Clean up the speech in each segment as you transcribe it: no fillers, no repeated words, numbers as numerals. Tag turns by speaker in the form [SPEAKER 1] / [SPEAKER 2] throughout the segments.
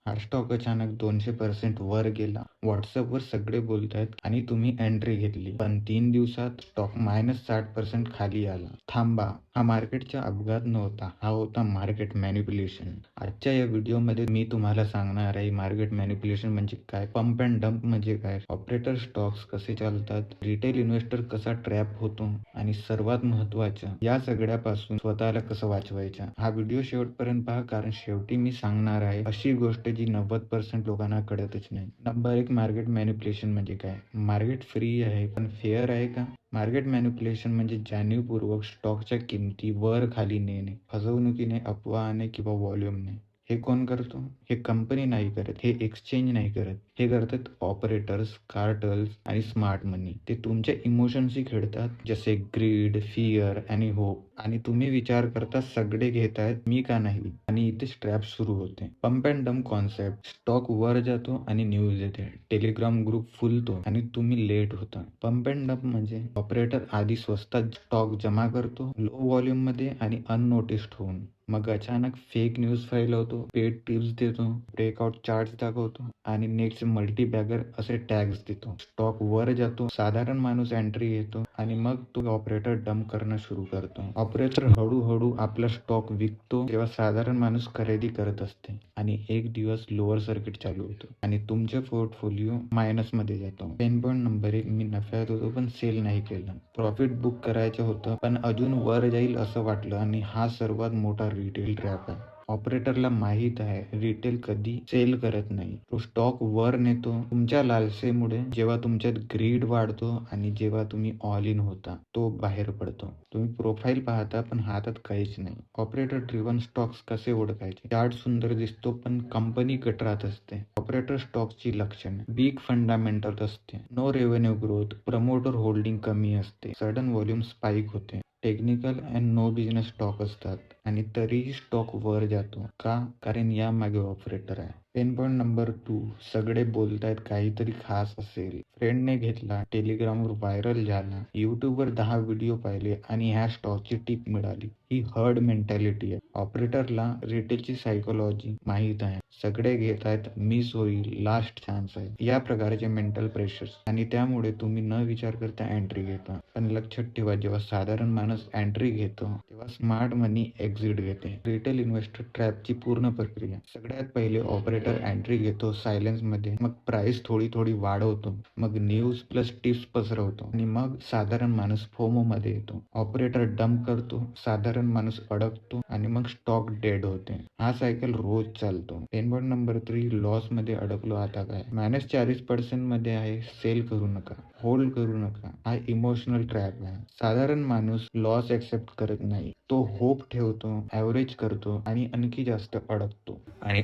[SPEAKER 1] हा स्टॉक अचानक 200% वर गेला. व्हॉट्सअपवर सगळे बोलतायत आणि तुम्ही एंट्री घेतली. पण 3 दिवसात स्टॉक -60% खाली आला. थांबा, हा मार्केटचा अपघात नव्हता, हा होता मार्केट मॅनिप्युलेशन. आजच्या या व्हिडिओमध्ये मी तुम्हाला सांगणार आहे मार्केट मॅनिप्युलेशन म्हणजे काय, पंप अँड डंप म्हणजे काय, ऑपरेटर स्टॉक्स कसे चालतात, रिटेल इन्व्हेस्टर कसा ट्रॅप होतो आणि सर्वात महत्त्वाचं या सगळ्यापासून स्वतःला कसं वाचवायचं. हा व्हिडिओ शेवटपर्यंत पहा, कारण शेवटी मी सांगणार आहे अशी गोष्ट जी 90% लोकांना कळतच नाही. नंबर 1, मार्केट मॅनिप्युलेशन म्हणजे काय. मार्केट फ्री आहे पण फेअर आहे का? मार्केट मॅनिप्युलेशन म्हणजे जाणीवपूर्वक स्टॉकच्या किमती वर खाली नेणे, फसवणुकीने, अफवाने किंवा व्हॉल्यूमने. हे कोण करतो? हे कंपनी नाही करत, हे एक्सचेंज नाही करत, हे करतात ऑपरेटर्स, कार्टल्स आणि स्मार्ट मनी. ते तुमच्या इमोशनशी खेळतात, जसे ग्रीड, फिअर आणि होप. आणि तुम्ही विचार करता सगळे घेत आहेत, मी का नाही? आणि इथे ट्रॅप सुरू होते. Pump and dump concept. Stock वर जातो आणि न्यूज येते, टेलिग्राम ग्रुप फुलतो आणि तुम्ही लेट होता. पंप अँड डंप म्हणजे ऑपरेटर आधी स्वस्तात स्टॉक जमा करतो, लो व्हॉल्यूम मध्ये आणि अननोटिस्ड होऊन. मग अचानक फेक न्यूज फैलवतो, पेड टिप्स देतो, ब्रेकआउट चार्ट्स दाखवतो आणि नेक्स्ट मल्टी बॅगर असे टॅग्स देतो. स्टॉक वर जातो, साधारण माणूस एंट्री घेतो आणि मग तो ऑपरेटर डंप करणं सुरू करतो. ऑपरेटर हळूहळू आपला स्टॉक विकतो तेव्हा साधारण माणूस खरेदी करत असते आणि एक दिवस लोअर सर्किट चालू होतो आणि तुमचे पोर्टफोलिओ मायनस मध्ये जातो. पेन पॉईंट नंबर 1, मी नफ्यात होतो पण सेल नाही केलं. प्रॉफिट बुक करायचं होतं पण अजून वर जाईल असं वाटलं आणि हा सर्वात मोठा रिटेल ट्रॅप आहे. ऑपरेटरला माहित आहे रिटेल कधी सेल करत नाही, तो स्टॉक वर नेतो तुमच्या लालसेमुळे. जेव्हा तुमच्यात ग्रीड वाढतो आणि जेव्हा तुम्ही ऑल इन होता तो बाहेर पडतो. तुम्ही प्रोफाईल पाहता पण हातात काहीच नाही. ऑपरेटर ड्रिव्हन स्टॉक्स कसे ओळखायचे? चार्ट सुंदर दिसतो पण कंपनी गटरात असते. ऑपरेटर स्टॉक्सची लक्षणे: बिग फंडामेंटल असते, no revenue growth, promoter holding कमी असते, सडन व्हॉल्यूम स्पाइक होते, technical and no business stock असतात आणि तरीही स्टॉक वर जातो. का? कारण यामागे ऑपरेटर आहे. पेन पॉईंट नंबर 2, सगळे बोलतायत काहीतरी खास असेल, फ्रेंडने घेतला, टेलिग्रामवर व्हायरल झाला, युट्यूबवर 10 व्हिडिओ पाहिले आणि ह्या स्टॉकची टिप मिळाली. ही हर्ड मेंटॅलिटी आहे. ऑपरेटरला रिटेलची सायकोलॉजी माहित आहे, सगळे घेत आहेत, मिस होईल, लास्ट चान्स आहे, या प्रकारचे मेंटल प्रेशर्स. आणि त्यामुळे तुम्ही न विचार करता एंट्री घेता. पण लक्षात ठेवा, जेव्हा साधारण माणूस एंट्री घेतो तेव्हा स्मार्ट मनी एक्झिट घेते. रिटेल इन्व्हेस्टर ट्रॅपची पूर्ण प्रक्रिया: सगळ्यात पहिले ऑपरेटर एंट्री घेतो सायलेन्स मध्ये, मग प्राइस थोडी थोडी वाढवतो, मग न्यूज प्लस टिप्स पसरवतो आणि मग साधारण माणूस फोमो मध्ये येतो. ऑपरेटर डंप करतो, साधारण माणूस अडकतो आणि मग स्टॉक डेड होते. हा सायकल रोज चालतो. पेन पॉईंट नंबर 3, लॉस मध्ये अडकलो, आता काय? -40% मध्ये आहे, सेल करू नका, होल्ड करू नका. हा इमोशनल ट्रॅप आहे. साधारण माणूस लॉस एक्सेप्ट करत नाही, तो होप ठेवतो, ॲव्हरेज करतो आणि आणखी जास्त अडकतो. आणि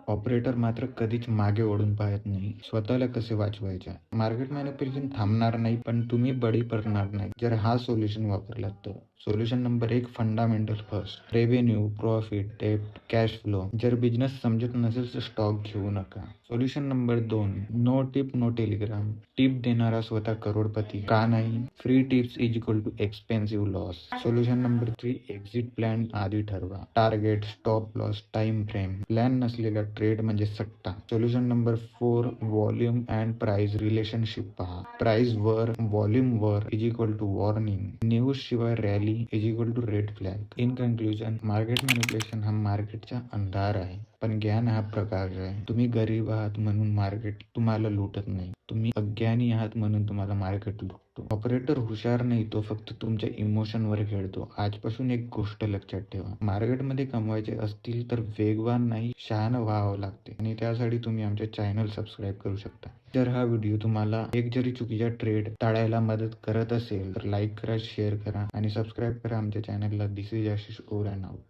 [SPEAKER 1] ऑपरेटर मात्र कधीच मागे ओढून पाहत नाही, स्वतःला कसे वाचवायचे. मार्केट मॅनिप्युलेशन थांबणार नाही पण तुम्ही बळी पडणार नाही जर हा सोल्युशन वापरलात तर. Solution number 1, fundamental first, revenue, profit, डेप्ट, कॅश फ्लो. जर बिझनेस समजत नसेल तर स्टॉक घेऊ नका. Solution number 2, no tip no Telegram. Tip देणारा स्वतः करोडपती का नाही? Free tips is equal to expensive loss. Solution number 3, exit plan आधी ठरवा, target, stop loss, time frame. Plan नसलेला ट्रेड म्हणजे सट्टा. Solution number 4, volume and price relationship पहा. प्राइस वर, व्हॉल्यूम वर is equal to warning. News शिवाय rally is equal to red flag. In conclusion, market manipulation हा मार्केटचा अंधार आहे पण ज्ञान हा प्रकाश आहे. तुम्ही गरीब आहात म्हणून मार्केट तुम्हाला लुटत नाही, तुम्ही अज्ञानी आहात म्हणून तुम्हाला मार्केट लुटतो. ऑपरेटर हुशार नाही, तो फक्त तुमच्या इमोशनवर खेळतो. आजपासून एक गोष्ट लक्षात ठेवा, मार्केटमध्ये कमवायचे असतील तर वेगवान नाही, शहाणं व्हावं लागते. आणि त्यासाठी तुम्ही आमचे चॅनल सबस्क्राईब करू शकता. जर हा व्हिडिओ तुम्हाला एक जरी चुकीचा ट्रेड टाळायला मदत करत असेल तर लाईक करा, शेअर करा आणि सबस्क्राईब करा आमच्या चॅनलला. This is Ashish over and out.